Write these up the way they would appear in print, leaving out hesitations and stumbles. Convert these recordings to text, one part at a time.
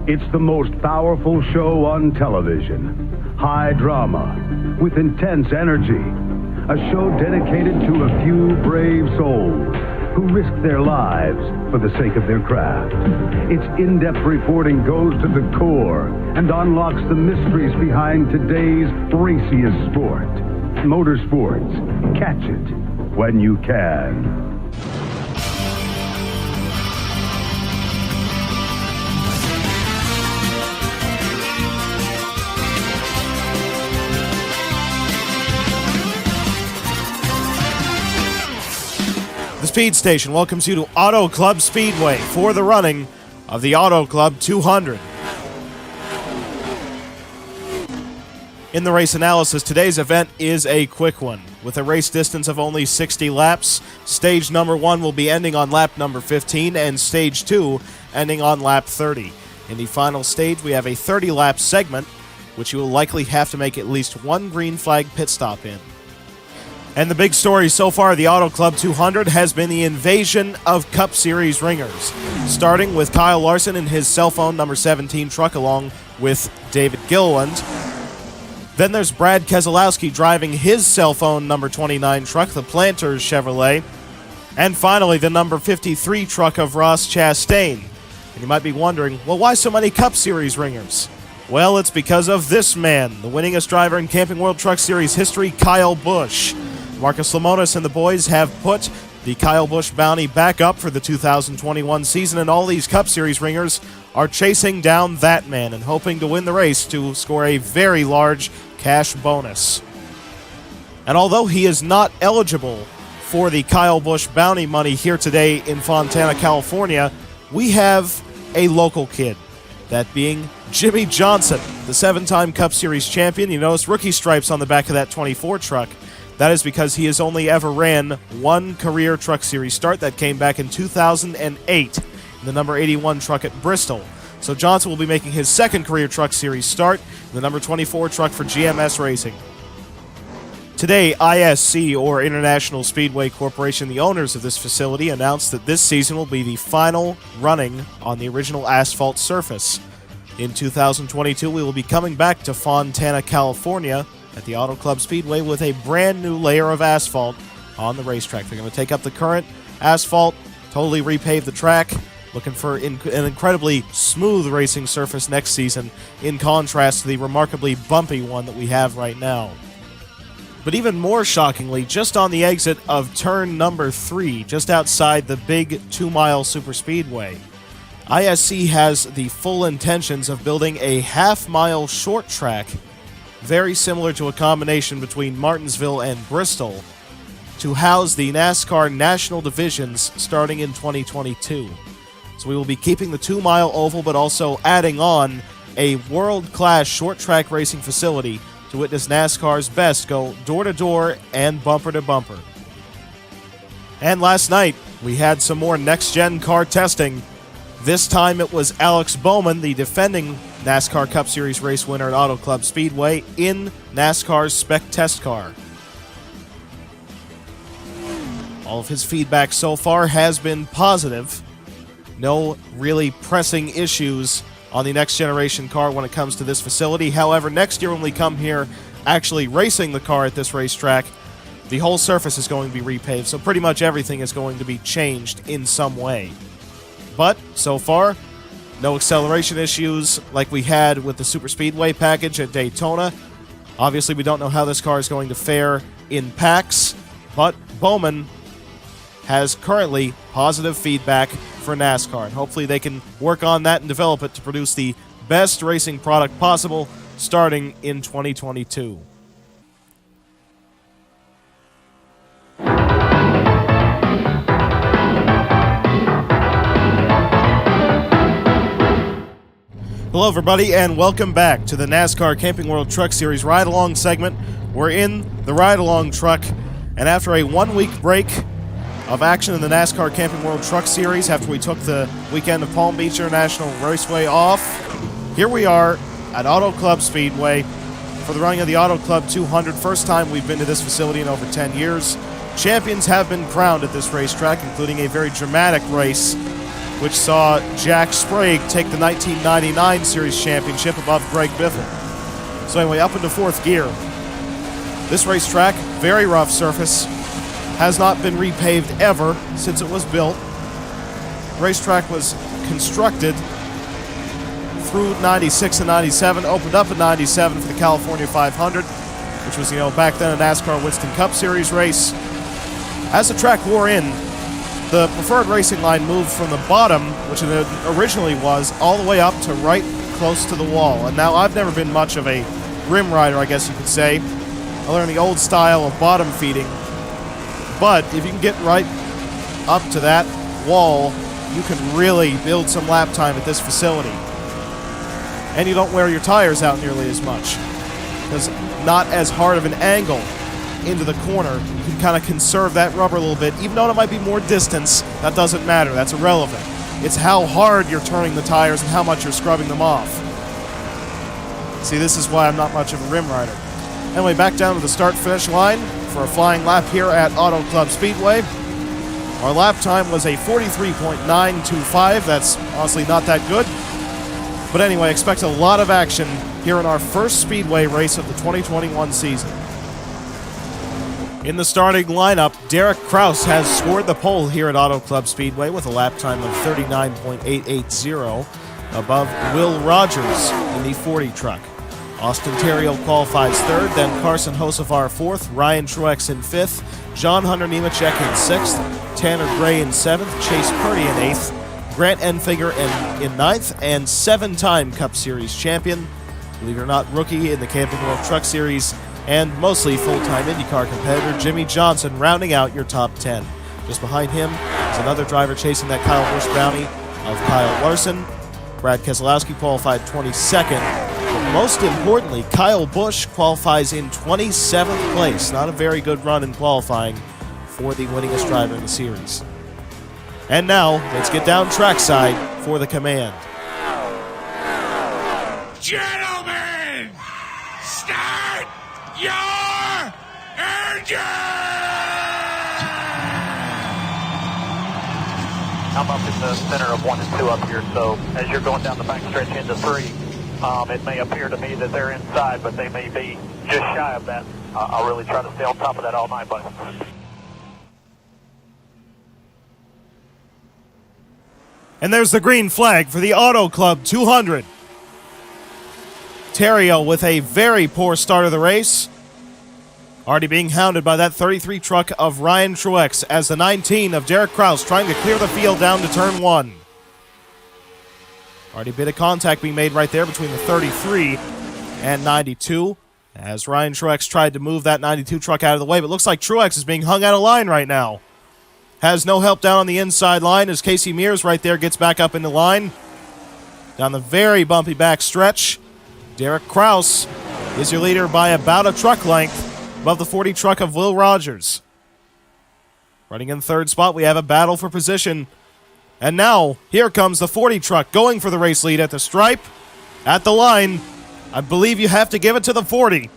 It's the most powerful show on television. High drama with intense energy. A show dedicated to a few brave souls who risk their lives for the sake of their craft. Its in-depth reporting goes to the core and unlocks the mysteries behind today's raciest sport. Motorsports. Catch it when you can. The Speed Station welcomes you to Auto Club Speedway for the running of the Auto Club 200. In the race analysis, today's event is a quick one. With a race distance of only 60 laps, stage number 1 will be ending on lap number 15 and stage 2 ending on lap 30. In the final stage, we have a 30-lap segment, which you will likely have to make at least one green flag pit stop in. And the big story so far of the Auto Club 200 has been the invasion of Cup Series ringers, starting with Kyle Larson in his cell phone number 17 truck along with David Gilliland. Then there's Brad Keselowski driving his cell phone number 29 truck, the Planters Chevrolet. And finally, the number 53 truck of Ross Chastain. And you might be wondering, well, why so many Cup Series ringers? Well, it's because of this man, the winningest driver in Camping World Truck Series history, Kyle Busch. Marcus Lemonis and the boys have put the Kyle Busch bounty back up for the 2021 season, and all these Cup Series ringers are chasing down that man and hoping to win the race to score a very large cash bonus. And although he is not eligible for the Kyle Busch bounty money here today in Fontana, California, we have a local kid, that being Jimmy Johnson, the 7-time Cup Series champion. You notice rookie stripes on the back of that 24 truck. That is because he has only ever ran one career Truck Series start. That came back in 2008 in the number 81 truck at Bristol. So Johnson will be making his second career Truck Series start in the number 24 truck for GMS Racing. Today, ISC, or International Speedway Corporation, the owners of this facility, announced that this season will be the final running on the original asphalt surface. In 2022, we will be coming back to Fontana, California, at the Auto Club Speedway with a brand new layer of asphalt on the racetrack. They're going to take up the current asphalt, totally repave the track, looking for an incredibly smooth racing surface next season, in contrast to the remarkably bumpy one that we have right now. But even more shockingly, just on the exit of turn number 3, just outside the big 2-mile superspeedway, ISC has the full intentions of building a half-mile short track, very similar to a combination between Martinsville and Bristol, to house the NASCAR National Divisions starting in 2022. So we will be keeping the 2-mile oval, but also adding on a world-class short-track racing facility to witness NASCAR's best go door-to-door and bumper-to-bumper. And last night, we had some more next-gen car testing. This time it was Alex Bowman, the defending NASCAR Cup Series race winner at Auto Club Speedway, in NASCAR's spec test car. All of his feedback so far has been positive. No really pressing issues on the next generation car when it comes to this facility. However, next year when we come here actually racing the car at this racetrack, the whole surface is going to be repaved, so pretty much everything is going to be changed in some way. But so far, no acceleration issues like we had with the Super Speedway package at Daytona. Obviously, we don't know how this car is going to fare in packs, but Bowman has currently positive feedback for NASCAR, and hopefully they can work on that and develop it to produce the best racing product possible starting in 2022. Hello, everybody, and welcome back to the NASCAR Camping World Truck Series Ride-Along segment. We're in the Ride-Along truck, and after a one-week break of action in the NASCAR Camping World Truck Series, after we took the weekend of Palm Beach International Raceway off, here we are at Auto Club Speedway for the running of the Auto Club 200. First time we've been to this facility in over 10 years. Champions have been crowned at this racetrack, including a very dramatic race which saw Jack Sprague take the 1999 Series Championship above Greg Biffle. So anyway, up into fourth gear. This racetrack, very rough surface, has not been repaved ever since it was built. The racetrack was constructed through 96 and 97, opened up in 97 for the California 500, which was, back then a NASCAR Winston Cup Series race. As the track wore in, the preferred racing line moved from the bottom, which it originally was, all the way up to right close to the wall. And now I've never been much of a rim rider, I guess you could say. I learned the old style of bottom feeding. But if you can get right up to that wall, you can really build some lap time at this facility. And you don't wear your tires out nearly as much, because not as hard of an angle into the corner. You can kind of conserve that rubber a little bit. Even though it might be more distance, that doesn't matter. That's irrelevant. It's how hard you're turning the tires and how much you're scrubbing them off. See, this is why I'm not much of a rim rider. Anyway, back down to the start-finish line for a flying lap here at Auto Club Speedway. Our lap time was a 43.925. That's honestly not that good. But anyway, expect a lot of action here in our first Speedway race of the 2021 season. In the starting lineup, Derek Kraus has scored the pole here at Auto Club Speedway with a lap time of 39.880 above Will Rogers in the 40 truck. Austin Terrio qualifies third, then Carson Hocevar fourth, Ryan Truex in fifth, John Hunter Nemechek in sixth, Tanner Gray in seventh, Chase Purdy in eighth, Grant Enfinger in ninth, and seven-time Cup Series champion, believe it or not, rookie in the Camping World Truck Series, and mostly full-time IndyCar competitor Jimmy Johnson rounding out your top 10. Just behind him is another driver chasing that Kyle Busch bounty of Kyle Larson. Brad Keselowski qualified 22nd. But most importantly, Kyle Busch qualifies in 27th place. Not a very good run in qualifying for the winningest driver in the series. And now, let's get down trackside for the command. Gentlemen, start your engine! I'm up in the center of 1 and 2 up here, so as you're going down the back stretch into 3, it may appear to me that they're inside, but they may be just shy of that. I'll really try to stay on top of that all night, buddy. And there's the green flag for the Auto Club 200. Terrio with a very poor start of the race. Already being hounded by that 33 truck of Ryan Truex as the 19 of Derek Kraus trying to clear the field down to turn 1. Already a bit of contact being made right there between the 33 and 92 as Ryan Truex tried to move that 92 truck out of the way, but looks like Truex is being hung out of line right now. Has no help down on the inside line as Casey Mears right there gets back up into line. Down the very bumpy back stretch, Derek Kraus is your leader by about a truck length above the 40 truck of Will Rogers. Running in third spot, we have a battle for position. And now, here comes the 40 truck going for the race lead at the stripe. At the line, I believe you have to give it to the 40.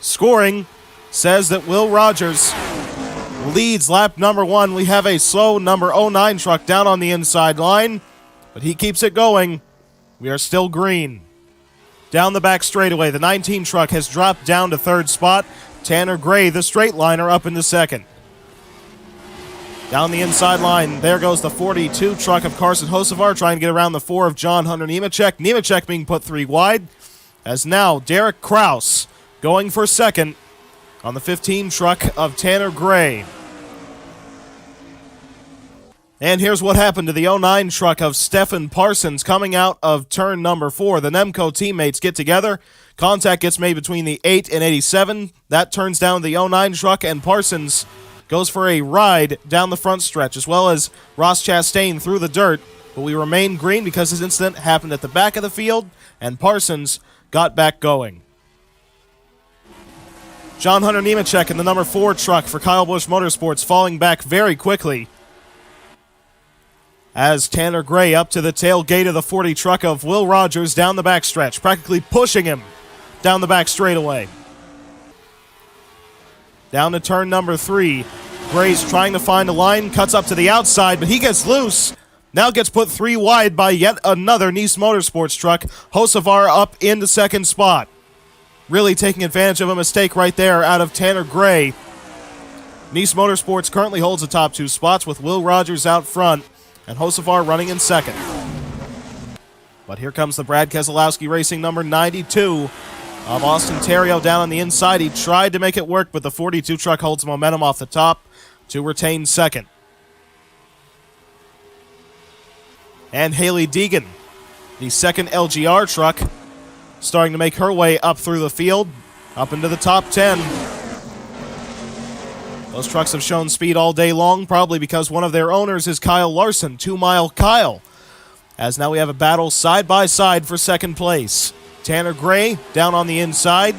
Scoring says that Will Rogers leads lap number 1. We have a slow number 09 truck down on the inside line, but he keeps it going. We are still green. Down the back straightaway, the 19 truck has dropped down to third spot. Tanner Gray, the straight liner, up into second. Down the inside line, there goes the 42 truck of Carson Hocevar trying to get around the 4 of John Hunter Nemechek. Nemechek being put 3 wide, as now Derek Kraus going for second on the 15 truck of Tanner Gray. And here's what happened to the 09 truck of Stephen Parsons coming out of turn number 4. The Nemco teammates get together. Contact gets made between the 8 and 87. That turns down the 09 truck, and Parsons goes for a ride down the front stretch, as well as Ross Chastain through the dirt. But we remain green because this incident happened at the back of the field, and Parsons got back going. John Hunter Nemechek in the number 4 truck for Kyle Busch Motorsports falling back very quickly, as Tanner Gray up to the tailgate of the 40 truck of Will Rogers down the backstretch, practically pushing him down the back straightaway. Down to turn number 3. Gray's trying to find a line, cuts up to the outside, but he gets loose Now gets put 3 wide by yet another Nice Motorsports truck. Hocevar up into second spot. Really taking advantage of a mistake right there out of Tanner Gray. Nice Motorsports currently holds the top 2 spots with Will Rogers out front and Hocevar running in second. But here comes the Brad Keselowski Racing number 92 of Austin Theriault down on the inside. He tried to make it work, but the 42 truck holds momentum off the top to retain second. And Haley Deegan, the second LGR truck, starting to make her way up through the field, up into the top 10. Those trucks have shown speed all day long, probably because one of their owners is Kyle Larson, 2 Mile Kyle. As now we have a battle side by side for second place. Tanner Gray down on the inside.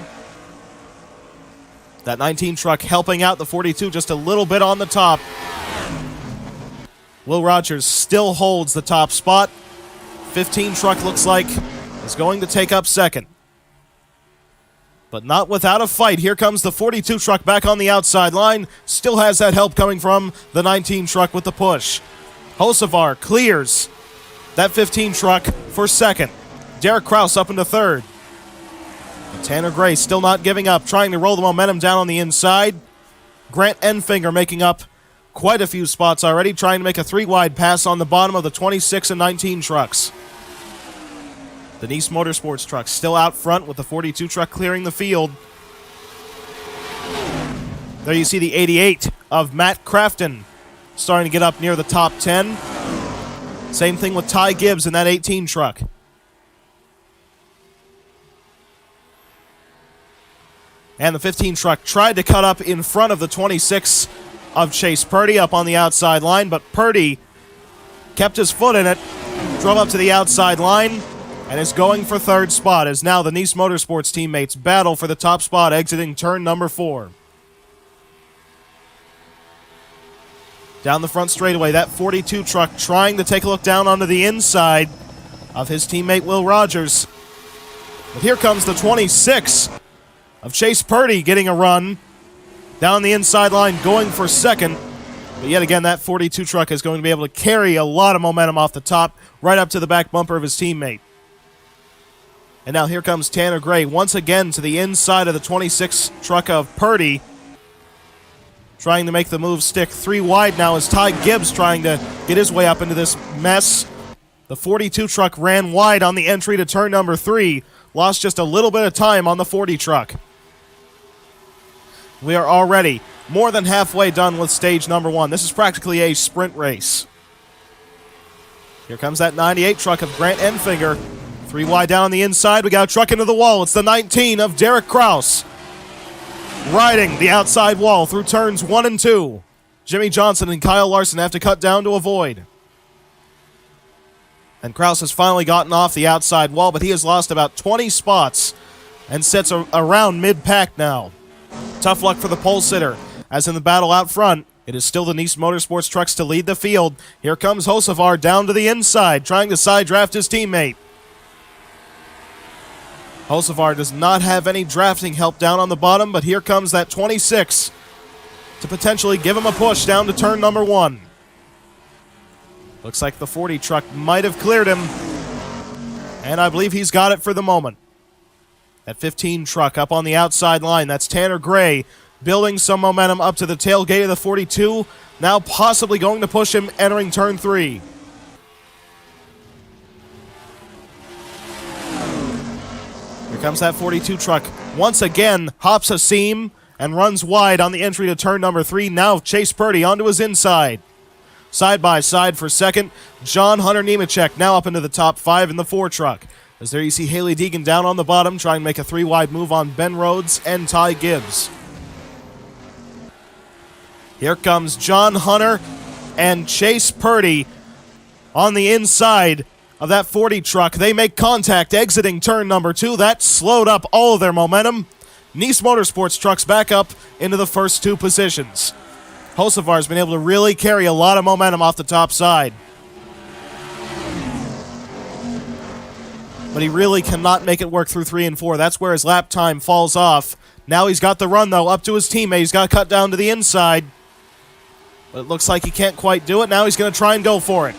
That 19 truck helping out the 42 just a little bit on the top. Will Rogers still holds the top spot. 15 truck looks like is going to take up second. But not without a fight. Here comes the 42 truck back on the outside line. Still has that help coming from the 19 truck with the push. Hocevar clears that 15 truck for second. Derek Kraus up into third. But Tanner Gray still not giving up, trying to roll the momentum down on the inside. Grant Enfinger making up quite a few spots already, trying to make a 3-wide pass on the bottom of the 26 and 19 trucks. The Nice Motorsports truck still out front with the 42 truck clearing the field. There you see the 88 of Matt Crafton starting to get up near the top 10. Same thing with Ty Gibbs in that 18 truck. And the 15 truck tried to cut up in front of the 26 of Chase Purdy up on the outside line, but Purdy kept his foot in it, drove up to the outside line, and is going for third spot as now the Nice Motorsports teammates battle for the top spot exiting turn number 4. Down the front straightaway, that 42 truck trying to take a look down onto the inside of his teammate Will Rogers. But here comes the 26 of Chase Purdy getting a run down the inside line, going for second. But yet again, that 42 truck is going to be able to carry a lot of momentum off the top, right up to the back bumper of his teammate. And now here comes Tanner Gray once again to the inside of the 26 truck of Purdy, trying to make the move stick 3 wide now as Ty Gibbs trying to get his way up into this mess. The 42 truck ran wide on the entry to turn number 3, lost just a little bit of time on the 40 truck. We are already more than halfway done with stage number 1. This is practically a sprint race. Here comes that 98 truck of Grant Enfinger. 3 wide down on the inside. We got a truck into the wall. It's the 19 of Derek Kraus, riding the outside wall through turns 1 and 2. Jimmy Johnson and Kyle Larson have to cut down to avoid. And Kraus has finally gotten off the outside wall, but he has lost about 20 spots and sits around mid-pack now. Tough luck for the pole sitter, as in the battle out front, it is still the Nice Motorsports trucks to lead the field. Here comes Hocevar down to the inside, trying to side draft his teammate. Hocevar does not have any drafting help down on the bottom, but here comes that 26 to potentially give him a push down to turn number 1. Looks like the 40 truck might have cleared him, and I believe he's got it for the moment. That 15 truck up on the outside line, that's Tanner Gray, building some momentum up to the tailgate of the 42, now possibly going to push him entering turn 3. Here comes that 42 truck. Once again, hops a seam and runs wide on the entry to turn number 3. Now Chase Purdy onto his inside. Side by side for second. John Hunter Nemechek now up into the top 5 in the 4 truck. As there you see Haley Deegan down on the bottom, trying to make a 3-wide move on Ben Rhodes and Ty Gibbs. Here comes John Hunter and Chase Purdy on the inside of that 40 truck. They make contact exiting turn number 2. That slowed up all of their momentum. Nice Motorsports trucks back up into the first 2 positions. Hocevar has been able to really carry a lot of momentum off the top side. But he really cannot make it work through 3 and 4. That's where his lap time falls off. Now he's got the run, though, up to his teammate. He's got to cut down to the inside. But it looks like he can't quite do it. Now he's going to try and go for it.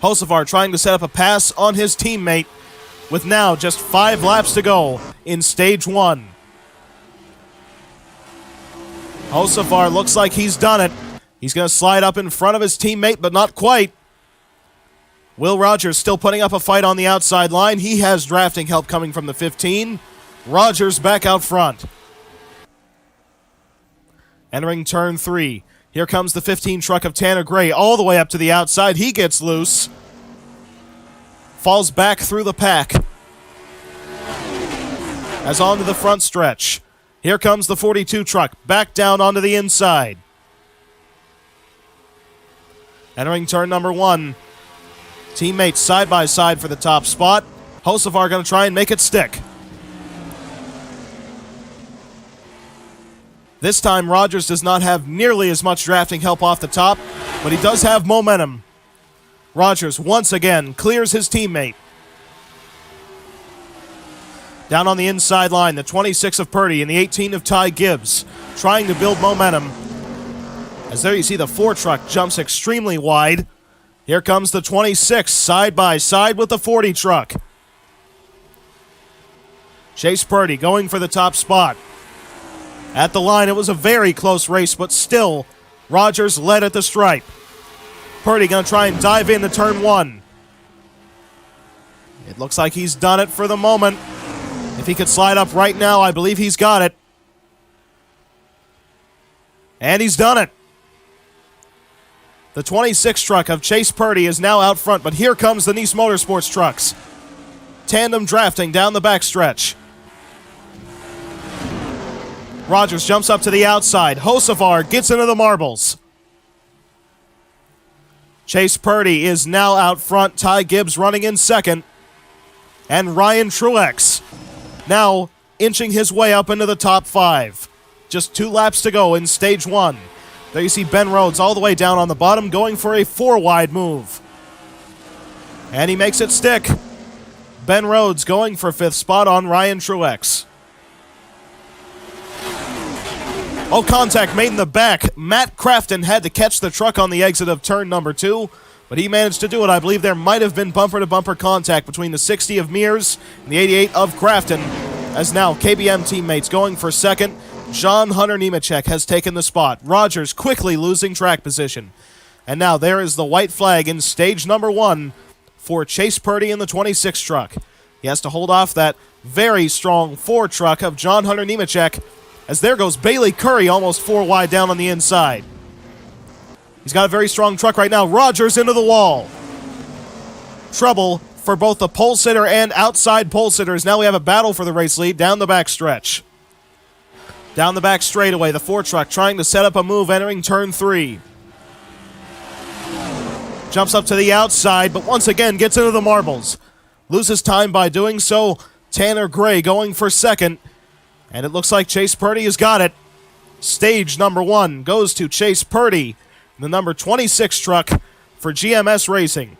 Hocevar trying to set up a pass on his teammate with now just 5 laps to go in stage 1. Hocevar looks like he's done it. He's going to slide up in front of his teammate, but not quite. Will Rogers still putting up a fight on the outside line. He has drafting help coming from the 15. Rogers back out front. Entering turn 3. Here comes the 15 truck of Tanner Gray all the way up to the outside. He gets loose. Falls back through the pack. As onto the front stretch. Here comes the 42 truck, back down onto the inside. Entering turn number 1. Teammates side by side for the top spot. Hocevar going to try and make it stick. This time Rogers does not have nearly as much drafting help off the top, but he does have momentum. Rogers once again clears his teammate. Down on the inside line, the 26 of Purdy and the 18 of Ty Gibbs trying to build momentum. As there you see the 4 truck jumps extremely wide. Here comes the 26 side by side with the 40 truck. Chase Purdy going for the top spot. At the line, it was a very close race, but still, Rogers led at the stripe. Purdy going to try and dive into turn 1. It looks like he's done it for the moment. If he could slide up right now, I believe he's got it. And he's done it. The 26 truck of Chase Purdy is now out front, but here comes the Nice Motorsports trucks. Tandem drafting down the backstretch. Rogers jumps up to the outside. Hocevar gets into the marbles. Chase Purdy is now out front. Ty Gibbs running in second. And Ryan Truex now inching his way up into the top 5. Just 2 laps to go in stage 1. There you see Ben Rhodes all the way down on the bottom going for a 4-wide move. And he makes it stick. Ben Rhodes going for 5th spot on Ryan Truex. Oh, contact made in the back. Matt Crafton had to catch the truck on the exit of turn number 2, but he managed to do it. I believe there might have been bumper-to-bumper contact between the 60 of Mears and the 88 of Crafton, as now KBM teammates going for second. John Hunter Nemechek has taken the spot. Rogers quickly losing track position. And now there is the white flag in stage number 1 for Chase Purdy in the 26 truck. He has to hold off that very strong 4 truck of John Hunter Nemechek, as there goes Bailey Curry almost 4 wide down on the inside. He's got a very strong truck right now. Rogers into the wall. Trouble for both the pole sitter and outside pole sitters. Now we have a battle for the race lead down the back stretch. Down the back straightaway, the 4 truck trying to set up a move entering turn 3. Jumps up to the outside, but once again gets into the marbles. Loses time by doing so. Tanner Gray going for second. And it looks like Chase Purdy has got it. Stage number 1 goes to Chase Purdy, the number 26 truck for GMS Racing.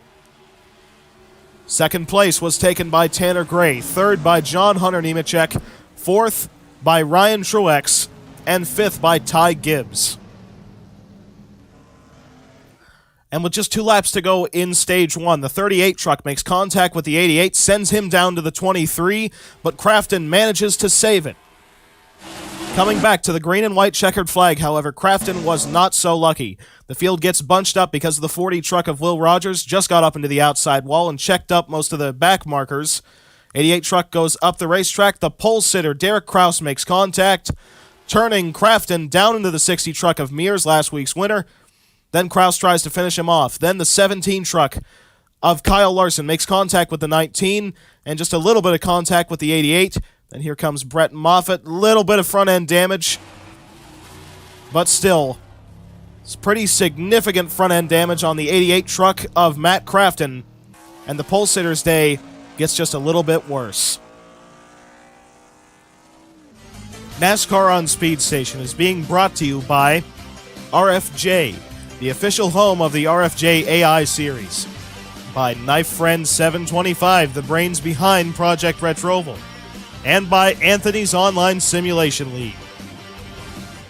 Second place was taken by Tanner Gray. Third by John Hunter Nemechek. Fourth by Ryan Truex. And 5th by Ty Gibbs. And with just 2 laps to go in stage 1, the 38 truck makes contact with the 88, sends him down to the 23, but Crafton manages to save it. Coming back to the green and white checkered flag, however, Crafton was not so lucky. The field gets bunched up because the 40 truck of Will Rogers just got up into the outside wall and checked up most of the back markers. 88 truck goes up the racetrack. The pole sitter, Derek Kraus, makes contact, turning Crafton down into the 60 truck of Mears, last week's winner. Then Kraus tries to finish him off. Then the 17 truck of Kyle Larson makes contact with the 19, and just a little bit of contact with the 88. Then here comes Brett Moffitt. Little bit of front-end damage. But still, it's pretty significant front-end damage on the 88 truck of Matt Crafton. And the pole sitter's day gets just a little bit worse. NASCAR on Speed Station is being brought to you by RFJ, the official home of the RFJ AI series. By Knife Friend 725, the brains behind Project Retroval. And by Anthony's Online Simulation League.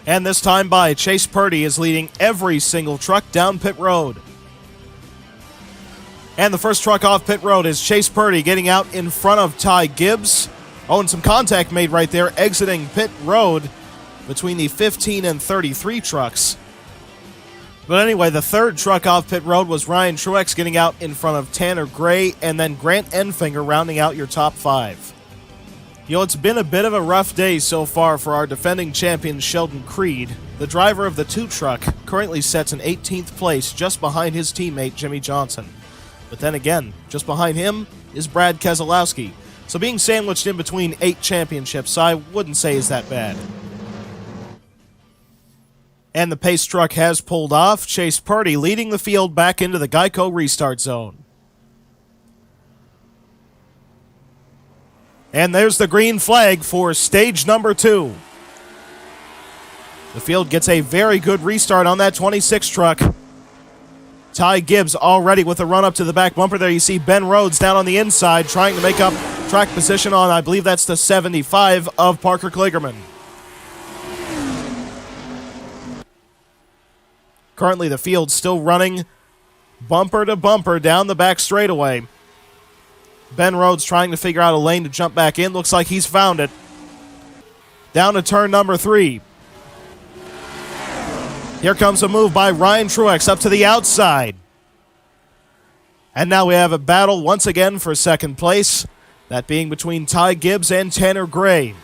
And this time by Chase Purdy is leading every single truck down pit road. And the first truck off pit road is Chase Purdy getting out in front of Ty Gibbs. Oh, and some contact made right there, exiting pit road between the 15 and 33 trucks. But anyway, the third truck off pit road was Ryan Truex getting out in front of Tanner Gray, and then Grant Enfinger rounding out your top 5. You know, it's been a bit of a rough day so far for our defending champion Sheldon Creed. The driver of the 2 truck currently sets an 18th place just behind his teammate Jimmy Johnson. But then again, just behind him is Brad Keselowski. So being sandwiched in between 8 championships, I wouldn't say is that bad. And the pace truck has pulled off. Chase Purdy leading the field back into the Geico restart zone. And there's the green flag for stage number 2. The field gets a very good restart on that 26 truck. Ty Gibbs already with a run up to the back bumper there. You see Ben Rhodes down on the inside trying to make up track position on, I believe that's the 75 of Parker Kligerman. Currently the field still running bumper to bumper down the back straightaway. Ben Rhodes trying to figure out a lane to jump back in. Looks like he's found it. Down to turn number 3. Here comes a move by Ryan Truex up to the outside. And now we have a battle once again for second place. That being between Ty Gibbs and Tanner Gray.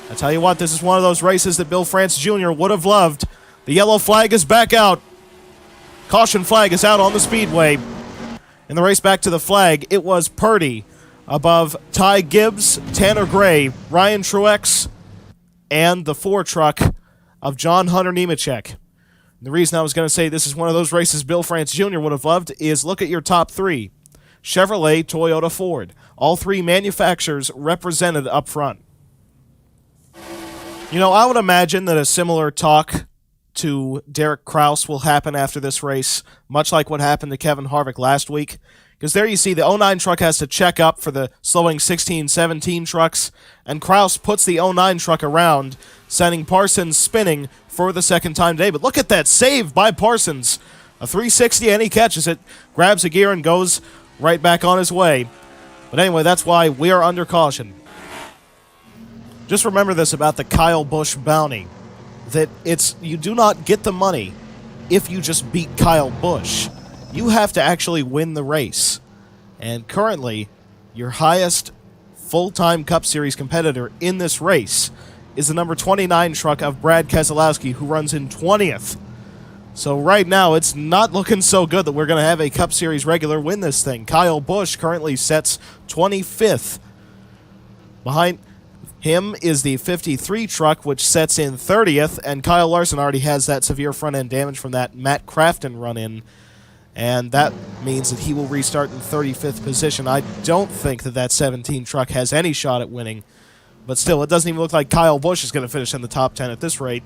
I tell you what, this is one of those races that Bill France Jr. would have loved. The yellow flag is back out. Caution flag is out on the Speedway. In the race back to the flag, it was Purdy above Ty Gibbs, Tanner Gray, Ryan Truex, and the 4 truck of John Hunter Nemechek. The reason I was going to say this is one of those races Bill France Jr. would have loved is look at your top 3. Chevrolet, Toyota, Ford. All 3 manufacturers represented up front. You know, I would imagine that a similar talk to Derek Kraus will happen after this race, much like what happened to Kevin Harvick last week. Because there you see the 09 truck has to check up for the slowing 16-17 trucks, and Kraus puts the 09 truck around, sending Parsons spinning for the second time today. But look at that save by Parsons. A 360 and he catches it, grabs a gear and goes right back on his way. But anyway, that's why we are under caution. Just remember this about the Kyle Busch bounty, that you do not get the money if you just beat Kyle Busch. You have to actually win the race. And currently, your highest full-time Cup Series competitor in this race is the number 29 truck of Brad Keselowski, who runs in 20th. So right now, it's not looking so good that we're going to have a Cup Series regular win this thing. Kyle Busch currently sets 25th. Behind him is the 53 truck, which sets in 30th, and Kyle Larson already has that severe front-end damage from that Matt Crafton run-in, and that means that he will restart in 35th position. I don't think that 17 truck has any shot at winning, but still, it doesn't even look like Kyle Busch is going to finish in the top 10 at this rate.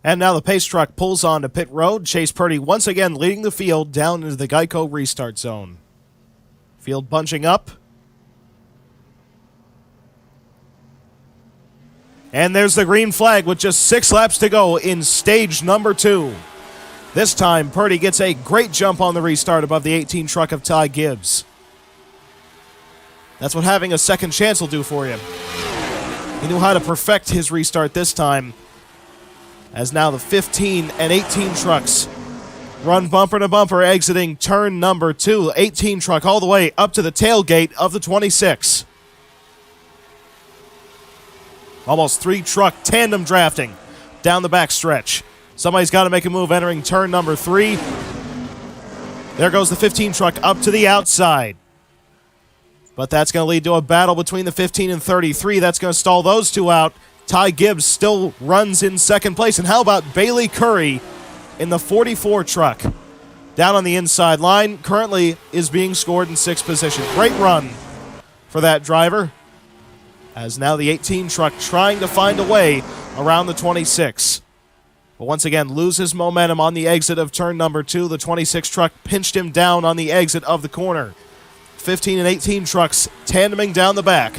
And now the pace truck pulls on to pit road. Chase Purdy once again leading the field down into the Geico restart zone. Field bunching up. And there's the green flag with just 6 laps to go in stage number 2. This time, Purdy gets a great jump on the restart above the 18 truck of Ty Gibbs. That's what having a second chance will do for you. He knew how to perfect his restart this time, as now the 15 and 18 trucks run bumper to bumper exiting turn number 2. 18 truck all the way up to the tailgate of the 26. Almost 3 truck tandem drafting down the back stretch. Somebody's got to make a move entering turn number 3. There goes the 15 truck up to the outside. But that's going to lead to a battle between the 15 and 33. That's going to stall those 2 out. Ty Gibbs still runs in second place. And how about Bailey Curry in the 44 truck? Down on the inside line, currently is being scored in 6th position. Great run for that driver, as now the 18 truck trying to find a way around the 26. But once again, loses momentum on the exit of turn number 2. The 26 truck pinched him down on the exit of the corner. 15 and 18 trucks tandeming down the back.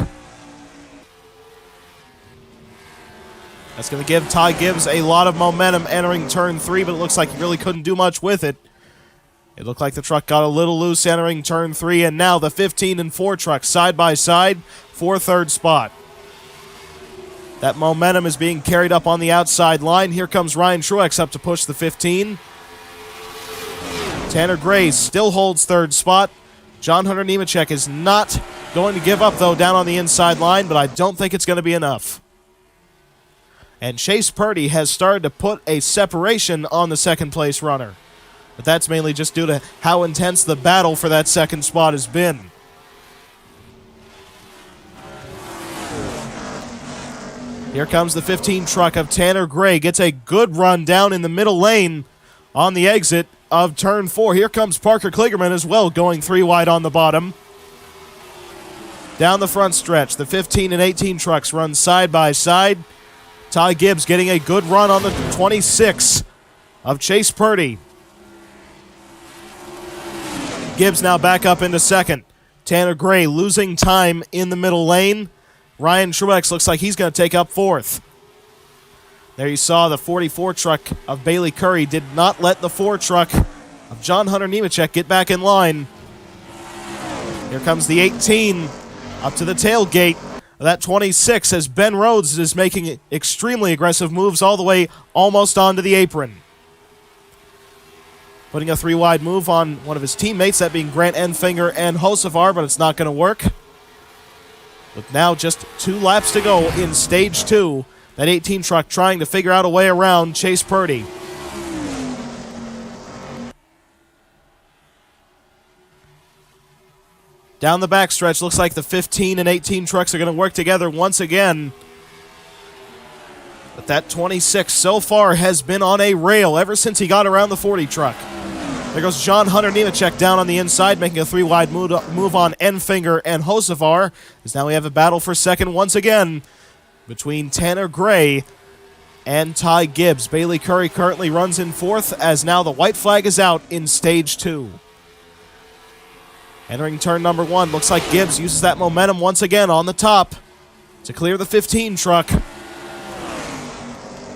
That's going to give Ty Gibbs a lot of momentum entering turn 3, but it looks like he really couldn't do much with it. It looked like the truck got a little loose entering turn 3, and now the 15 and 4 truck side by side for third spot. That momentum is being carried up on the outside line. Here comes Ryan Truex up to push the 15. Tanner Gray still holds third spot. John Hunter Nemechek is not going to give up, though, down on the inside line, but I don't think it's going to be enough. And Chase Purdy has started to put a separation on the second-place runner. But that's mainly just due to how intense the battle for that second spot has been. Here comes the 15 truck of Tanner Gray. Gets a good run down in the middle lane on the exit of turn 4. Here comes Parker Kligerman as well, going 3 wide on the bottom. Down the front stretch, the 15 and 18 trucks run side by side. Ty Gibbs getting a good run on the 26 of Chase Purdy. Gibbs now back up into second. Tanner Gray losing time in the middle lane. Ryan Truex looks like he's going to take up fourth. There you saw the 44 truck of Bailey Curry did not let the 4 truck of John Hunter Nemechek get back in line. Here comes the 18 up to the tailgate. That 26 as Ben Rhodes is making extremely aggressive moves all the way almost onto the apron. Putting a 3 wide move on one of his teammates, that being Grant Enfinger and Hocevar, but it's not going to work. With now just 2 laps to go in stage 2, that 18 truck trying to figure out a way around Chase Purdy. Down the backstretch, looks like the 15 and 18 trucks are going to work together once again. But that 26 so far has been on a rail ever since he got around the 40 truck. There goes John Hunter Nemechek down on the inside, making a 3 wide move on Enfinger and Hocevar. As now we have a battle for second once again between Tanner Gray and Ty Gibbs. Bailey Curry currently runs in fourth, as now the white flag is out in stage 2. Entering turn number 1, looks like Gibbs uses that momentum once again on the top to clear the 15 truck.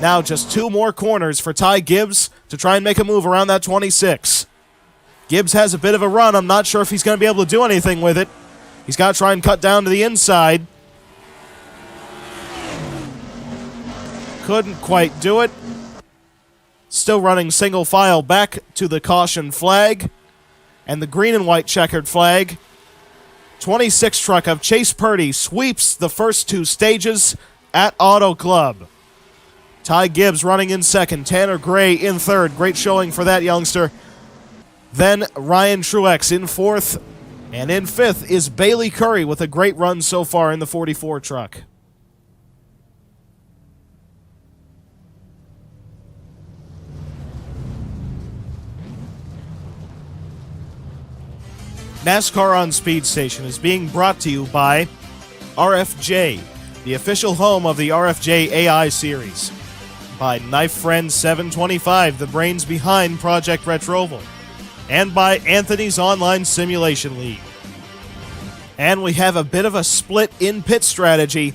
Now just 2 more corners for Ty Gibbs to try and make a move around that 26. Gibbs has a bit of a run. I'm not sure if he's going to be able to do anything with it. He's got to try and cut down to the inside. Couldn't quite do it. Still running single file back to the caution flag and the green and white checkered flag. 26 truck of Chase Purdy sweeps the first 2 stages at Auto Club. Ty Gibbs running in second. Tanner Gray in third. Great showing for that youngster. Then Ryan Truex in fourth. And in fifth is Bailey Curry with a great run so far in the 44 truck. NASCAR on Speed Station is being brought to you by RFJ, the official home of the RFJ AI series. By Knife Friend 725, the brains behind Project Retroval. And by Anthony's Online Simulation League. And we have a bit of a split in pit strategy,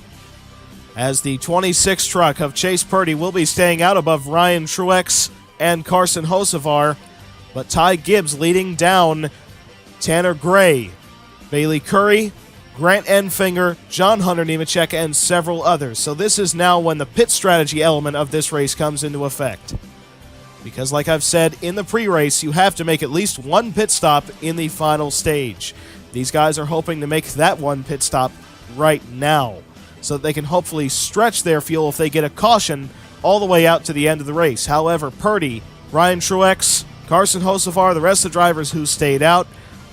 as the 26 truck of Chase Purdy will be staying out above Ryan Truex and Carson Hocevar, but Ty Gibbs leading down Tanner Gray, Bailey Curry, Grant Enfinger, John Hunter Nemechek, and several others. So this is now when the pit strategy element of this race comes into effect. Because like I've said in the pre-race, you have to make at least 1 pit stop in the final stage. These guys are hoping to make that 1 pit stop right now, so that they can hopefully stretch their fuel if they get a caution all the way out to the end of the race. However, Purdy, Ryan Truex, Carson Hocevar, the rest of the drivers who stayed out,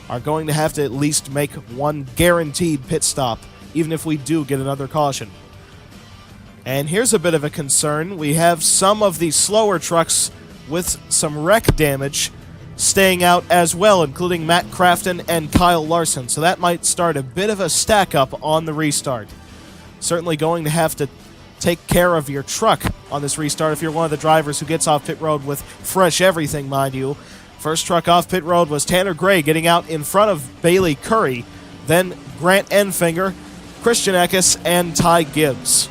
are going to have to at least make 1 guaranteed pit stop, even if we do get another caution. And here's a bit of a concern. We have some of the slower trucks with some wreck damage staying out as well, including Matt Crafton and Kyle Larson. So that might start a bit of a stack up on the restart. Certainly going to have to take care of your truck on this restart if you're one of the drivers who gets off pit road with fresh everything, mind you. First truck off pit road was Tanner Gray getting out in front of Bailey Curry, then Grant Enfinger, Christian Eckes, and Ty Gibbs.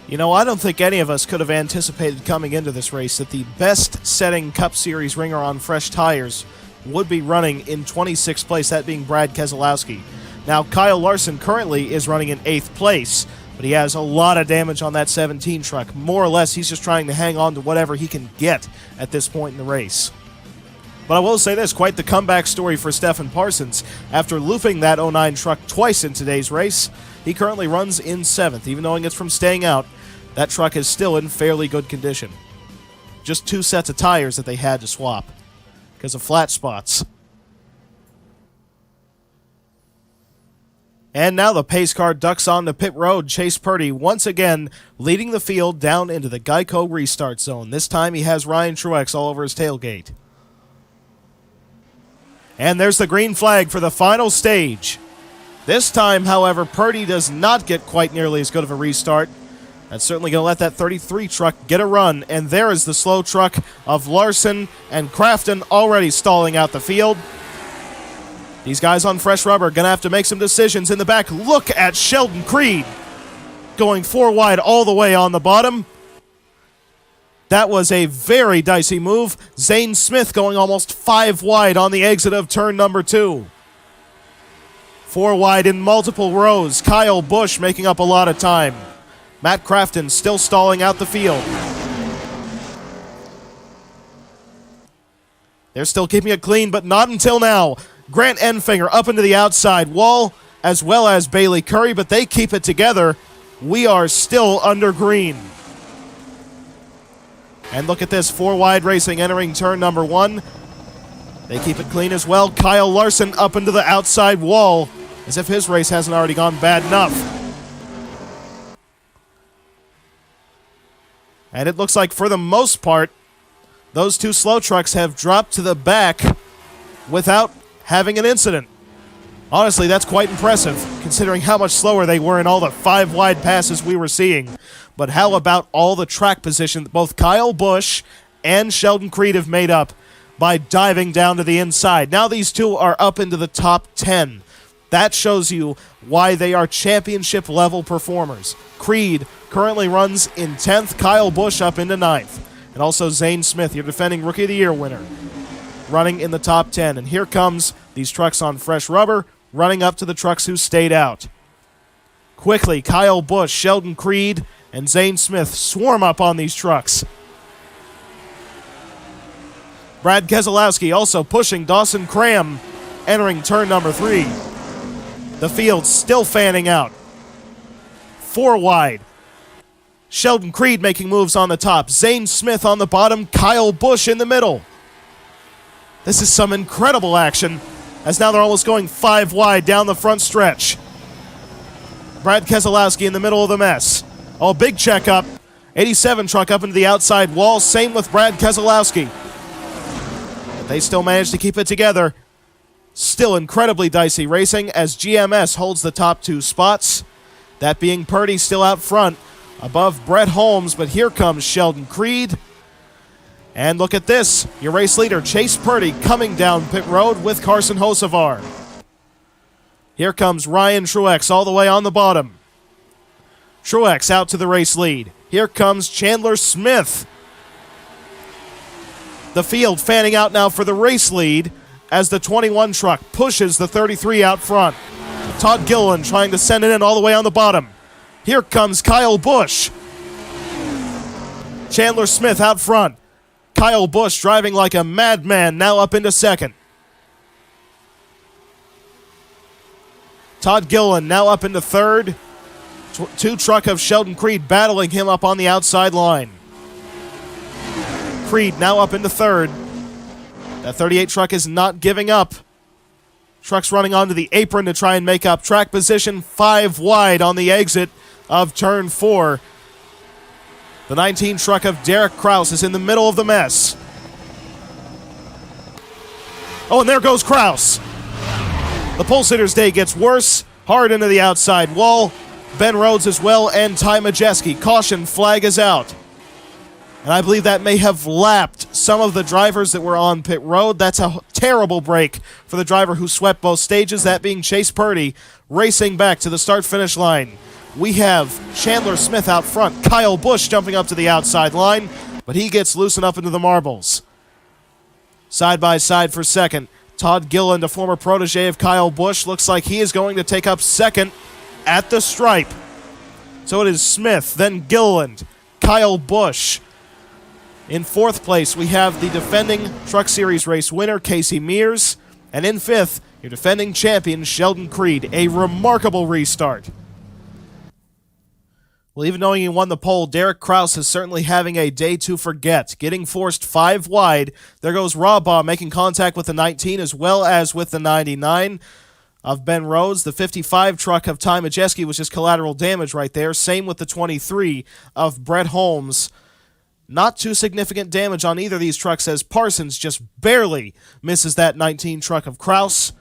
You know, I don't think any of us could have anticipated coming into this race that the best-setting Cup Series ringer on fresh tires would be running in 26th place, that being Brad Keselowski. Now, Kyle Larson currently is running in 8th place, but he has a lot of damage on that 17 truck. More or less, he's just trying to hang on to whatever he can get at this point in the race. But I will say this, quite the comeback story for Stephen Parsons. After looping that 09 truck twice in today's race, he currently runs in 7th. Even knowing it's from staying out, that truck is still in fairly good condition. Just 2 sets of tires that they had to swap because of flat spots. And now the pace car ducks onto pit road. Chase Purdy once again leading the field down into the Geico restart zone. This time he has Ryan Truex all over his tailgate. And there's the green flag for the final stage. This time, however, Purdy does not get quite nearly as good of a restart. That's certainly going to let that 33 truck get a run. And there is the slow truck of Larson and Crafton already stalling out the field. These guys on fresh rubber are going to have to make some decisions in the back. Look at Sheldon Creed going 4 wide all the way on the bottom. That was a very dicey move. Zane Smith going almost 5 wide on the exit of turn number 2. 4 wide in multiple rows. Kyle Busch making up a lot of time. Matt Crafton still stalling out the field. They're still keeping it clean, but not until now. Grant Enfinger up into the outside wall, as well as Bailey Curry, but they keep it together. We are still under green. And look at this, 4 wide racing entering turn number 1. They keep it clean as well. Kyle Larson up into the outside wall, as if his race hasn't already gone bad enough. And it looks like for the most part, those 2 slow trucks have dropped to the back without having an incident. Honestly, that's quite impressive, considering how much slower they were in all the 5 wide passes we were seeing. But how about all the track position that both Kyle Busch and Sheldon Creed have made up by diving down to the inside? Now these 2 are up into the top 10. That shows you why they are championship-level performers. Creed currently runs in 10th, Kyle Busch up into 9th. And also Zane Smith, your defending Rookie of the Year winner, running in the top 10. And here comes these trucks on fresh rubber, running up to the trucks who stayed out. Quickly, Kyle Busch, Sheldon Creed, and Zane Smith swarm up on these trucks. Brad Keselowski also pushing Dawson Cram, entering turn number 3. The field still fanning out. 4 wide. Sheldon Creed making moves on the top. Zane Smith on the bottom. Kyle Busch in the middle. This is some incredible action, as now they're almost going 5 wide down the front stretch. Brad Keselowski in the middle of the mess. Oh, big checkup. 87 truck up into the outside wall. Same with Brad Keselowski. But they still manage to keep it together. Still incredibly dicey racing as GMS holds the top 2 spots. That being Purdy still out front above Brett Holmes, but here comes Sheldon Creed. And look at this, your race leader, Chase Purdy, coming down pit road with Carson Hocevar. Here comes Ryan Truex all the way on the bottom. Truex out to the race lead. Here comes Chandler Smith. The field fanning out now for the race lead as the 21 truck pushes the 33 out front. Todd Gilliland trying to send it in all the way on the bottom. Here comes Kyle Busch. Chandler Smith out front. Kyle Busch driving like a madman, now up into 2nd. Todd Gilliland now up into 3rd. 2 truck of Sheldon Creed battling him up on the outside line. Creed now up into 3rd. That 38 truck is not giving up. Truck's running onto the apron to try and make up track position. 5 wide on the exit of turn 4. The 19 truck of Derek Kraus is in the middle of the mess. Oh, and there goes Kraus. The pole sitter's day gets worse. Hard into the outside wall. Ben Rhodes as well, and Ty Majeski. Caution flag is out. And I believe that may have lapped some of the drivers that were on pit road. That's a terrible break for the driver who swept both stages, that being Chase Purdy, racing back to the start-finish line. we have Chandler Smith out front. Kyle Busch jumping up to the outside line, but he gets loosened up into the marbles. Side by side for second. Todd Gilliland, a former protege of Kyle Busch, looks like he is going to take up second at the stripe. So it is Smith, then Gilliland, Kyle Busch. In fourth place, we have the defending Truck Series race winner, Casey Mears. And in fifth, your defending champion, Sheldon Creed. A remarkable restart. Well, even knowing he won the pole, Derek Kraus is certainly having a day to forget. Getting forced 5 wide. There goes Rabaugh making contact with the 19 as well as with the 99 of Ben Rhodes. The 55 truck of Ty Majeski was just collateral damage right there. Same with the 23 of Brett Holmes. Not too significant damage on either of these trucks as Parsons just barely misses that 19 truck of Kraus.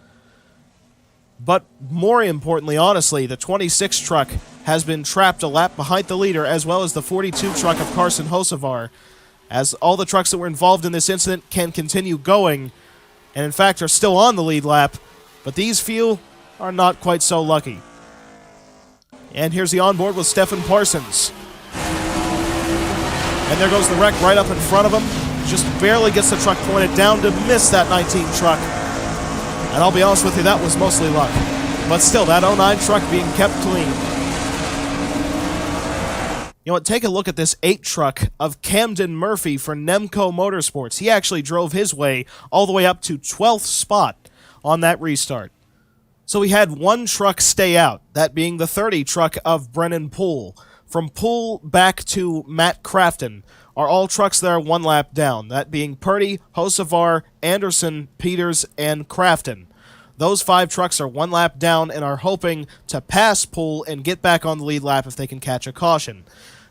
But more importantly, honestly, the 26 truck has been trapped a lap behind the leader, as well as the 42 truck of Carson Hocevar, as all the trucks that were involved in this incident can continue going, and in fact are still on the lead lap, but these few are not quite so lucky. And here's the onboard with Stephen Parsons. And there goes the wreck right up in front of him. Just barely gets the truck pointed down to miss that 19 truck. And I'll be honest with you, that was mostly luck. But still, that 09 truck being kept clean. You know what, take a look at this 8 truck of Camden Murphy for Nemco Motorsports. He actually drove his way all the way up to 12th spot on that restart. So we had 1 truck stay out, that being the 30 truck of Brennan Poole. From Poole back to Matt Crafton are all trucks that are 1 lap down, that being Purdy, Hocevar, Anderson, Peters, and Crafton. Those 5 trucks are 1 lap down and are hoping to pass Poole and get back on the lead lap if they can catch a caution.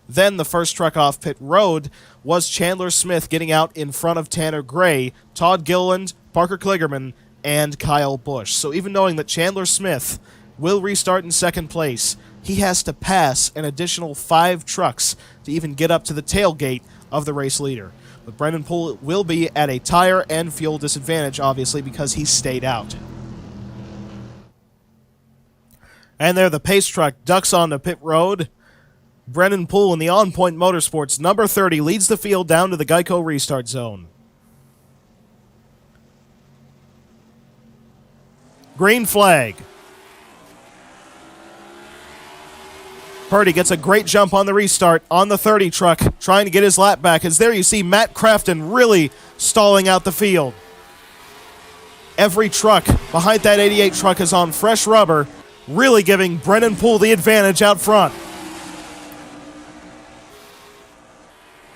Then the first truck off pit road was Chandler Smith getting out in front of Tanner Gray, Todd Gilliland, Parker Kligerman, and Kyle Busch. So even knowing that Chandler Smith will restart in second place, he has to pass an additional 5 trucks to even get up to the tailgate of the race leader. But Brendan Poole will be at a tire and fuel disadvantage, obviously, because he stayed out. And there the pace truck ducks onto pit road. Brendan Poole in the On Point Motorsports, number 30, leads the field down to the Geico restart zone. Green flag. Purdy gets a great jump on the restart on the 30 truck, trying to get his lap back, as there you see Matt Crafton really stalling out the field. Every truck behind that 88 truck is on fresh rubber, really giving Brendan Poole the advantage out front.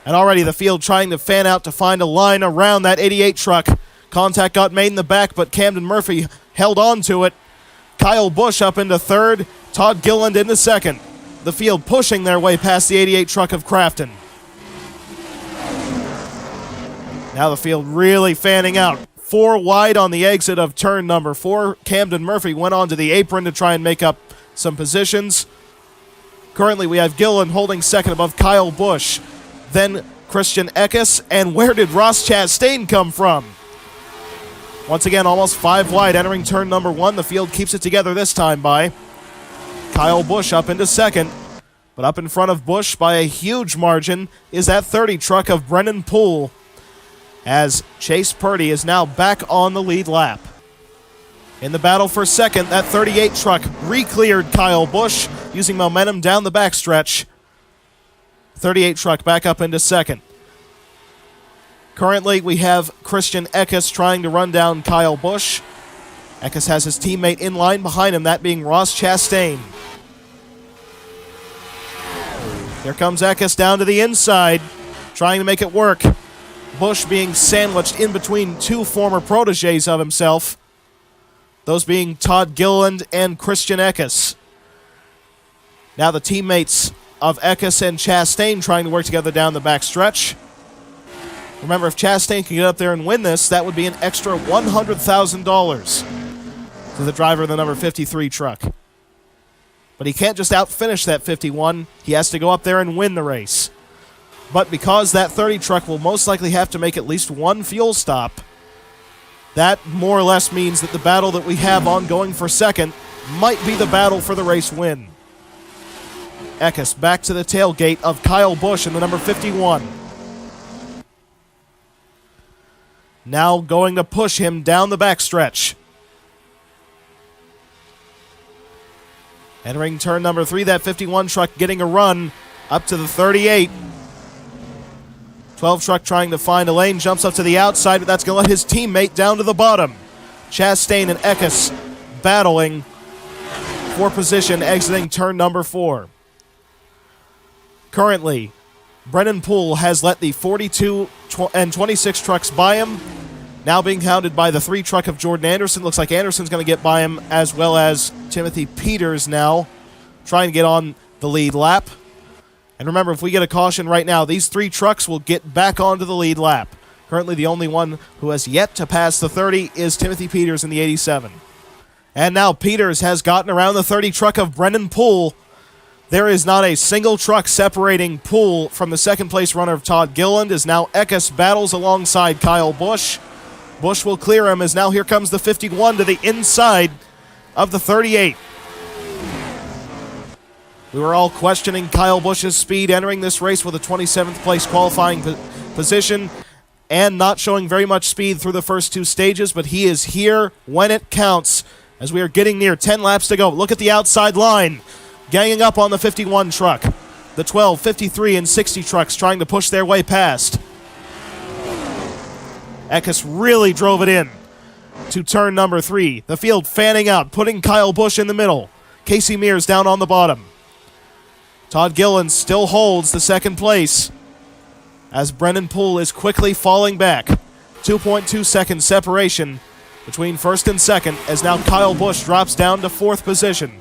And already the field trying to fan out to find a line around that 88 truck. Contact got made in the back, but Camden Murphy held on to it. Kyle Busch up into third, Todd Gilliland into second. The field pushing their way past the 88 truck of Crafton. Now the field really fanning out. 4 wide on the exit of turn number 4. Camden Murphy went onto the apron to try and make up some positions. Currently we have Gilliland holding second above Kyle Busch. Then Christian Eckes, and where did Ross Chastain come from? Once again, almost 5 wide entering turn number 1. The field keeps it together this time by Kyle Busch up into second. But up in front of Busch by a huge margin is that 30 truck of Brendan Poole, as Chase Purdy is now back on the lead lap. In the battle for second, that 38 truck re-cleared Kyle Busch using momentum down the backstretch. 38 truck back up into second. Currently, we have Christian Eckes trying to run down Kyle Busch. Eckes has his teammate in line behind him, that being Ross Chastain. Here comes Eckes down to the inside, trying to make it work. Busch being sandwiched in between 2 former proteges of himself, those being Todd Gilliland and Christian Eckes. Now the teammates of Eckes and Chastain trying to work together down the backstretch. Remember, if Chastain can get up there and win this, that would be an extra $100,000 to the driver of the number 53 truck. But he can't just outfinish that 51. He has to go up there and win the race. But because that 30 truck will most likely have to make at least 1 fuel stop, that more or less means that the battle that we have ongoing for second might be the battle for the race win. Eckes back to the tailgate of Kyle Busch in the number 51. Now going to push him down the backstretch. Entering turn number 3, that 51 truck getting a run up to the 38. 12 truck trying to find a lane, jumps up to the outside, but that's going to let his teammate down to the bottom. Chastain and Eckes battling for position, exiting turn number 4. Currently, Brennan Poole has let the 42 and 26 trucks by him. Now being hounded by the 3 truck of Jordan Anderson. Looks like Anderson's going to get by him, as well as Timothy Peters now trying to get on the lead lap. And remember, if we get a caution right now, these 3 trucks will get back onto the lead lap. Currently, the only one who has yet to pass the 30 is Timothy Peters in the 87. And now Peters has gotten around the 30 truck of Brendan Poole. There is not a single truck separating Poole from the second-place runner of Todd Gilliland, as now Eckes battles alongside Kyle Busch. Busch will clear him, as now here comes the 51 to the inside of the 38. We were all questioning Kyle Busch's speed entering this race with a 27th place qualifying position and not showing very much speed through the first 2 stages, but he is here when it counts as we are getting near 10 laps to go. Look at the outside line, ganging up on the 51 truck. The 12, 53, and 60 trucks trying to push their way past. Eckes really drove it in to turn number 3. The field fanning out, putting Kyle Busch in the middle. Casey Mears down on the bottom. Todd Gilliland still holds the second place as Brendan Poole is quickly falling back. 2.2 second separation between first and second, as now Kyle Busch drops down to 4th position.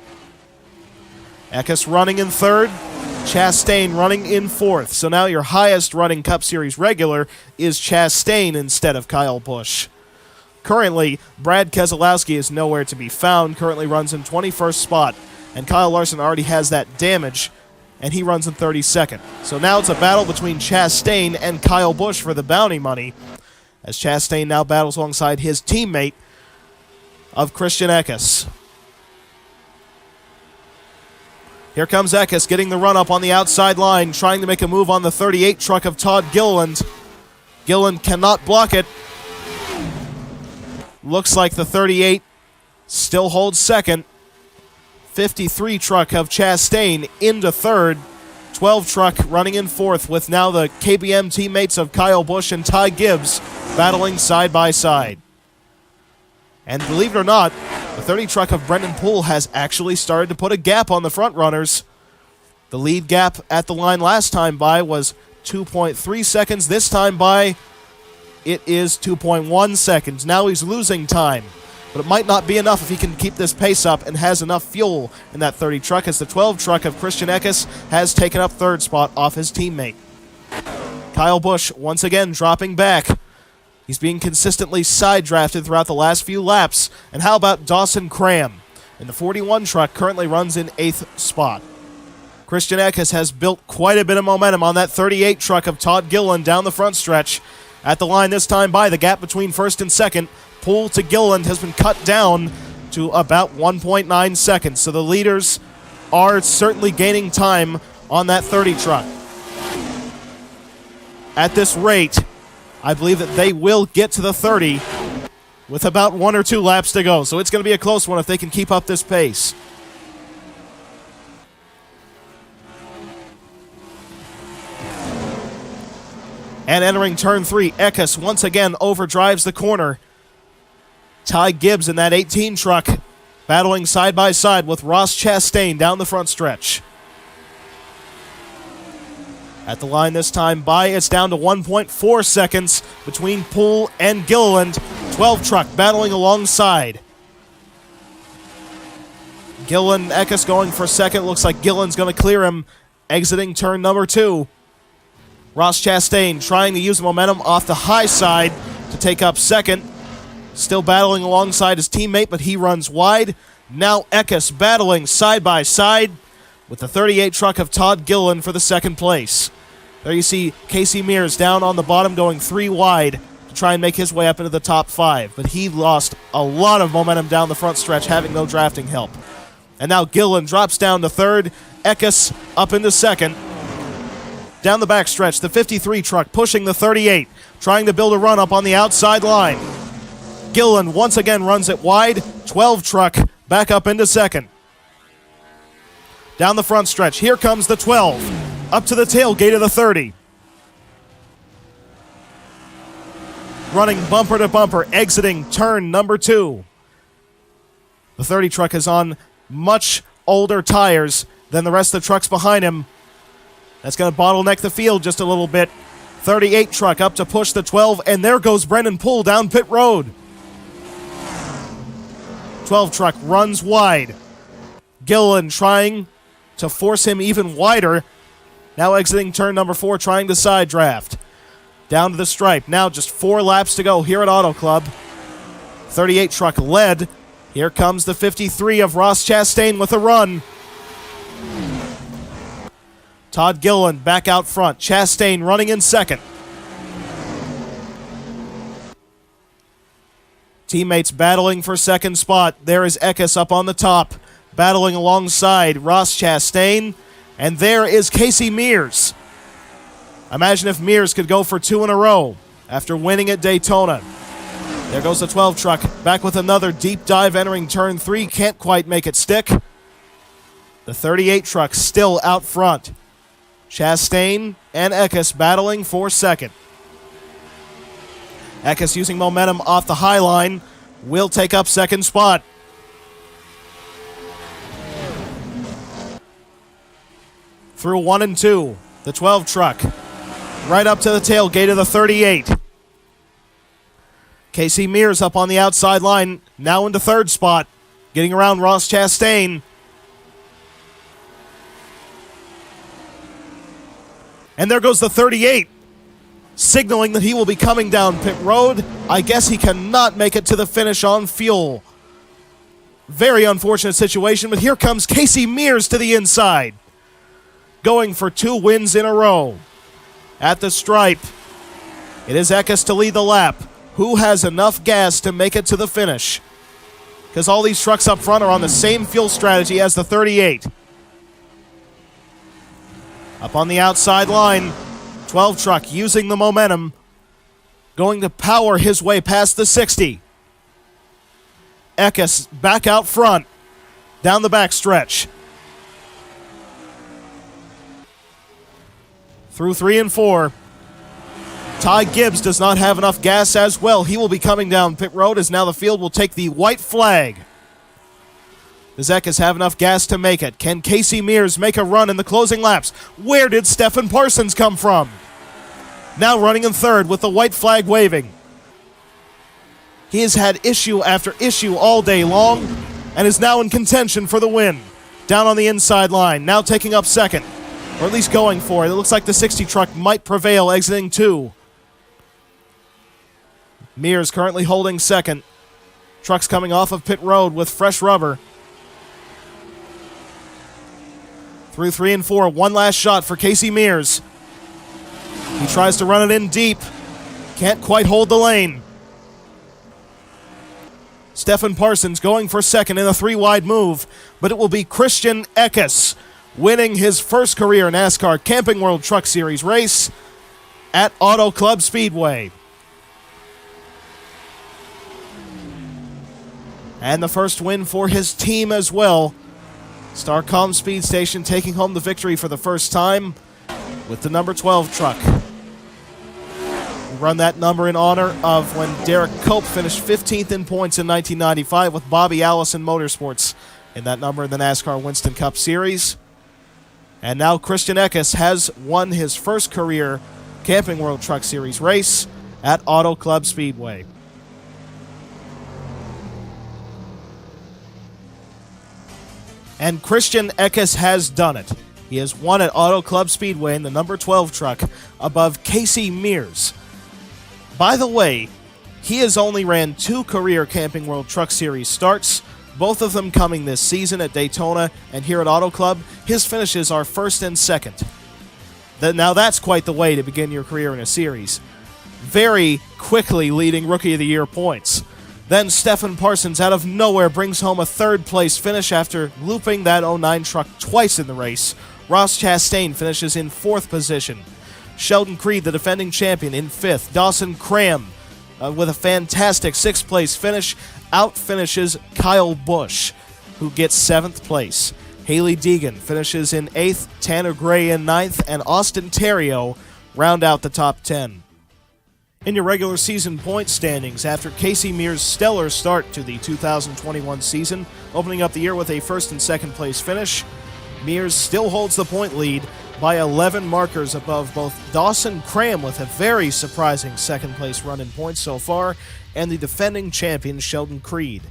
Eckes running in 3rd, Chastain running in 4th. So now your highest running Cup Series regular is Chastain instead of Kyle Busch. Currently, Brad Keselowski is nowhere to be found, currently runs in 21st spot, and Kyle Larson already has that damage, and he runs in 32nd. So now it's a battle between Chastain and Kyle Busch for the bounty money, as Chastain now battles alongside his teammate of Christian Eckes. Here comes Eckes getting the run up on the outside line, trying to make a move on the 38 truck of Todd Gilliland. Gilliland cannot block it. Looks like the 38 still holds second. 53 truck of Chastain into 3rd. 12 truck running in 4th, with now the KBM teammates of Kyle Busch and Ty Gibbs battling side by side. And believe it or not, the 30 truck of Brendan Poole has actually started to put a gap on the front runners. The lead gap at the line last time by was 2.3 seconds. This time by, it is 2.1 seconds. Now he's losing time, but it might not be enough if he can keep this pace up and has enough fuel in that 30 truck, as the 12 truck of Christian Eckes has taken up 3rd spot off his teammate. Kyle Busch once again dropping back. He's being consistently side-drafted throughout the last few laps. And how about Dawson Cram? And the 41 truck currently runs in 8th spot. Christian Eckes has built quite a bit of momentum on that 38 truck of Todd Gilliland down the front stretch. At the line this time by, the gap between 1st and 2nd. Poole to Gilliland has been cut down to about 1.9 seconds. So the leaders are certainly gaining time on that 30 truck. At this rate, I believe that they will get to the 30 with about 1 or 2 laps to go. So it's going to be a close one if they can keep up this pace. And entering turn 3, Eckes once again overdrives the corner. Ty Gibbs in that 18 truck battling side by side with Ross Chastain down the front stretch. At the line this time by, it's down to 1.4 seconds between Poole and Gilliland. 12 truck battling alongside. Gilliland, Eckes going for 2nd. Looks like Gilliland's going to clear him, exiting turn number 2. Ross Chastain trying to use the momentum off the high side to take up 2nd. Still battling alongside his teammate, but he runs wide. Now Eckes battling side by side with the 38 truck of Todd Gilliland for the 2nd place. There you see Casey Mears down on the bottom going 3 wide to try and make his way up into the top 5. But he lost a lot of momentum down the front stretch, having no drafting help. And now Gillen drops down to third. Eckes up into second. Down the backstretch, the 53 truck pushing the 38, trying to build a run up on the outside line. Gillen once again runs it wide. 12 truck back up into second. Down the front stretch, here comes the 12. Up to the tailgate of the 30. Running bumper to bumper, exiting turn number 2. The 30 truck is on much older tires than the rest of the trucks behind him. That's going to bottleneck the field just a little bit. 38 truck up to push the 12, and there goes Brendan Poole down pit road. 12 truck runs wide. Gillen trying to force him even wider. Now exiting turn number 4, trying to side draft. Down to the stripe. Now just 4 laps to go here at Auto Club. 38 truck led. Here comes the 53 of Ross Chastain with a run. Todd Gillen back out front. Chastain running in second. Teammates battling for second spot. There is Eckes up on the top, battling alongside Ross Chastain. And there is Casey Mears. Imagine if Mears could go for 2 in a row after winning at Daytona. There goes the 12 truck, back with another deep dive entering turn 3. Can't quite make it stick. The 38 truck still out front. Chastain and Eckes battling for second. Eckes using momentum off the high line will take up second spot. Through 1 and 2, the 12 truck right up to the tailgate of the 38. Casey Mears up on the outside line, now into third spot, getting around Ross Chastain. And there goes the 38, signaling that he will be coming down pit road. I guess he cannot make it to the finish on fuel. Very unfortunate situation, but here comes Casey Mears to the inside, going for 2 wins in a row. At the stripe, it is Eckes to lead the lap. Who has enough gas to make it to the finish? Because all these trucks up front are on the same fuel strategy as the 38. Up on the outside line, 12 truck using the momentum, going to power his way past the 60. Eckes back out front, down the back stretch. Through 3 and 4. Ty Gibbs does not have enough gas as well. He will be coming down pit road as now the field will take the white flag. Does Eckes have enough gas to make it? Can Casey Mears make a run in the closing laps? Where did Stephen Parsons come from? Now running in third with the white flag waving. He has had issue after issue all day long and is now in contention for the win. Down on the inside line, now taking up second, or at least going for it. It looks like the 60 truck might prevail, exiting 2. Mears currently holding second. Trucks coming off of pit road with fresh rubber. Through 3 and 4, one last shot for Casey Mears. He tries to run it in deep. Can't quite hold the lane. Stephen Parsons going for second in a 3-wide move, but it will be Christian Eckes winning his first career NASCAR Camping World Truck Series race at Auto Club Speedway. And the first win for his team as well. Starcom Speed Station taking home the victory for the first time with the number 12 truck. We run that number in honor of when Derek Cope finished 15th in points in 1995 with Bobby Allison Motorsports in that number in the NASCAR Winston Cup Series. And now Christian Eckes has won his first career Camping World Truck Series race at Auto Club Speedway. And Christian Eckes has done it. He has won at Auto Club Speedway in the number 12 truck above Casey Mears. By the way, he has only ran 2 career Camping World Truck Series starts, both of them coming this season at Daytona and here at Auto Club. His finishes are first and second. Now that's quite the way to begin your career in a series. Very quickly leading Rookie of the Year points. Then Stephen Parsons out of nowhere brings home a third-place finish after looping that 09 truck twice in the race. Ross Chastain finishes in 4th position. Sheldon Creed, the defending champion, in 5th. Dawson Cram, with a fantastic 6th place finish, out-finishes Kyle Busch, who gets 7th place. Haley Deegan finishes in 8th, Tanner Gray in 9th, and Austin Terrio round out the top 10. In your regular season point standings, after Casey Mears' stellar start to the 2021 season, opening up the year with a 1st and 2nd place finish, Mears still holds the point lead by 11 markers above both Dawson Cram with a very surprising 2nd place run in points so far, and the defending champion Sheldon Creed.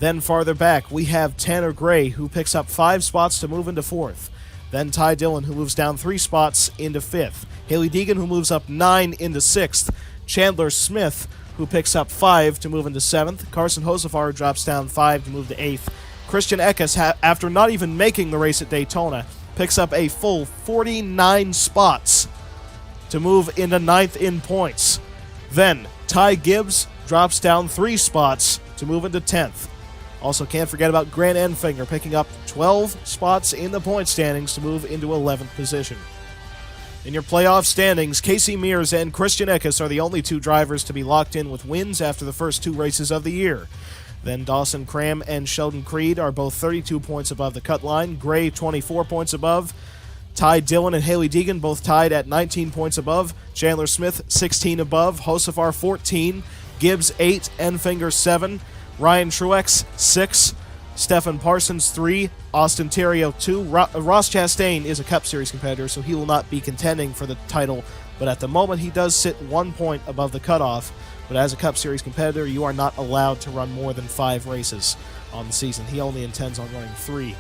Then farther back, we have Tanner Gray, who picks up 5 spots to move into 4th. Then Ty Dillon, who moves down 3 spots into 5th. Haley Deegan, who moves up 9 into 6th. Chandler Smith, who picks up 5 to move into 7th. Carson Hocevar drops down 5 to move to 8th. Christian Eckes, after not even making the race at Daytona, picks up a full 49 spots to move into 9th in points. Then Ty Gibbs drops down 3 spots to move into 10th. Also, can't forget about Grant Enfinger picking up 12 spots in the point standings to move into 11th position. In your playoff standings, Casey Mears and Christian Eckes are the only 2 drivers to be locked in with wins after the first 2 races of the year. Then Dawson Cram and Sheldon Creed are both 32 points above the cut line. Gray 24 points above. Ty Dillon and Haley Deegan both tied at 19 points above. Chandler Smith 16 above. Hocevar 14. Gibbs 8. Enfinger 7. Ryan Truex 6. Stephen Parsons 3. Austin Terrio 2. Ross Chastain is a Cup Series competitor, so he will not be contending for the title, but at the moment he does sit 1 point above the cutoff. But as a Cup Series competitor, you are not allowed to run more than 5 races on the season. He only intends on running 3.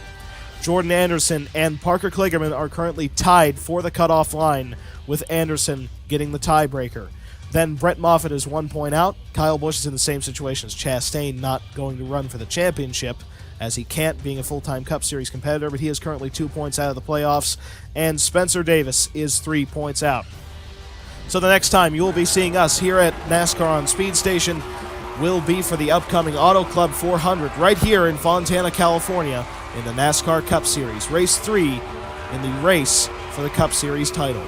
Jordan Anderson and Parker Kligerman are currently tied for the cutoff line, with Anderson getting the tiebreaker. Then Brett Moffitt is 1 point out. Kyle Busch is in the same situation as Chastain, not going to run for the championship, as he can't, being a full-time Cup Series competitor, but he is currently 2 points out of the playoffs, and Spencer Davis is 3 points out. So the next time you will be seeing us here at NASCAR on Speed Station will be for the upcoming Auto Club 400 right here in Fontana, California, in the NASCAR Cup Series, Race 3 in the race for the Cup Series title.